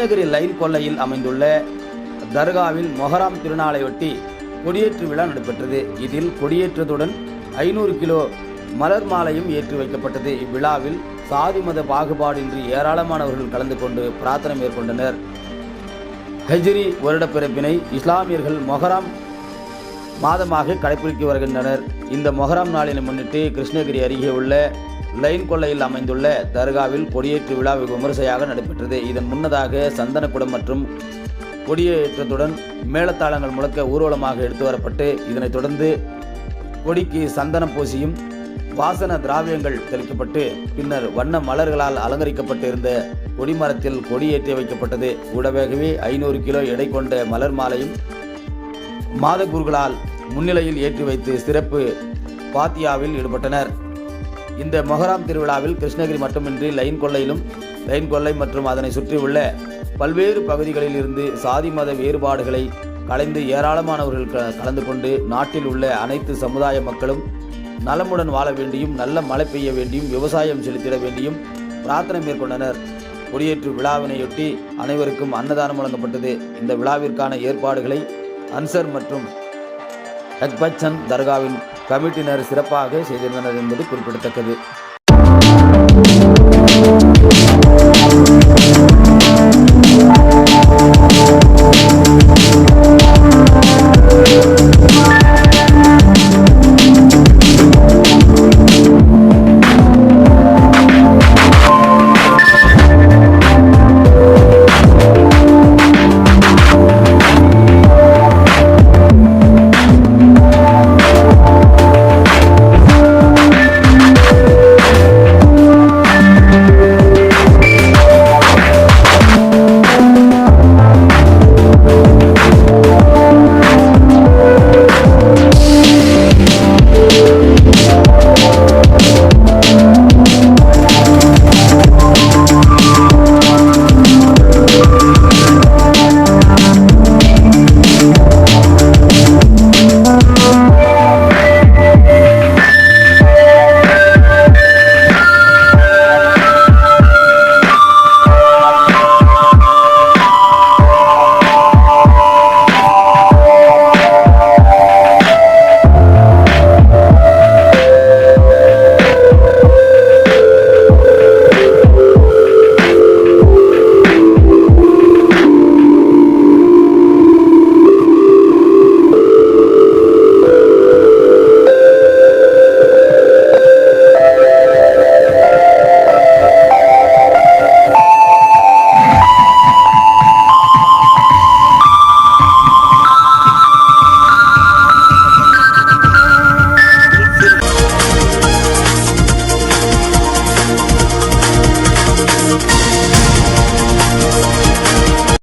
Krishnagiri line கொல்லையில் அமைந்துள்ள தர்காவில் மொஹரம் திருநாளையொட்டி கொடியேற்று விழா நடைபெற்றது. இதில் கொடியேற்றத்துடன் 500 கிலோ மலர் மாலையும் ஏற்றி வைக்கப்பட்டது. இவ்விழாவில் சாதி மத பாகுபாடின்றி ஏராளமானவர்கள் கலந்து கொண்டு பிரார்த்தனை மேற்கொண்டனர். ஹிஜ்ரி வருடப்பிறப்பினை இஸ்லாமியர்கள் மொஹரம் மாதமாக கடைபிடித்து வருகின்றனர். இந்த மொஹரம் நாளினை முன்னிட்டு கிருஷ்ணகிரி அருகே உள்ள லைன் கொல்லையில் அமைந்துள்ள தர்காவில் கொடியேற்று விழா வெகு விமரிசையாக நடைபெற்றது. இதன் முன்னதாக சந்தனக்குடம் மற்றும் கொடியேற்றத்துடன் மேளதாளங்கள் முழக்க ஊர்வலமாக எடுத்து வரப்பட்டு, இதனைத் தொடர்ந்து கொடிக்கு சந்தனம் பூசியும் வாசன திராவியங்கள் தெளிக்கப்பட்டு பின்னர் வண்ண மலர்களால் அலங்கரிக்கப்பட்டு இருந்த கொடிமரத்தில் கொடியேற்றி வைக்கப்பட்டது. கூடவே 500 கிலோ எடை கொண்ட மலர் மாலையும் மாதகுருகளால் முன்னிலையில் ஏற்றி வைத்து சிறப்பு பாத்தியாவில் ஈடுபட்டனர். இந்த மொஹரம் திருவிழாவில் கிருஷ்ணகிரி மட்டுமின்றி லைன் கொல்லை மற்றும் அதனை சுற்றியுள்ள பல்வேறு பகுதிகளில் இருந்து சாதி மத வேறுபாடுகளை களைந்து ஏராளமானவர்கள் கலந்து கொண்டு நாட்டில் உள்ள அனைத்து சமுதாய மக்களும் நலமுடன் வாழ வேண்டியும், நல்ல மழை பெய்ய வேண்டியும், விவசாயம் செலுத்திட வேண்டியும் பிரார்த்தனை மேற்கொண்டனர். கொடியேற்று விழாவினையொட்டி அனைவருக்கும் அன்னதானம் வழங்கப்பட்டது. இந்த விழாவிற்கான ஏற்பாடுகளை அன்சர் மற்றும் அக்பச்சன் தர்காவின் கமிட்டியினர் சிறப்பாக செய்திருந்தனர் என்பது குறிப்பிடத்தக்கது.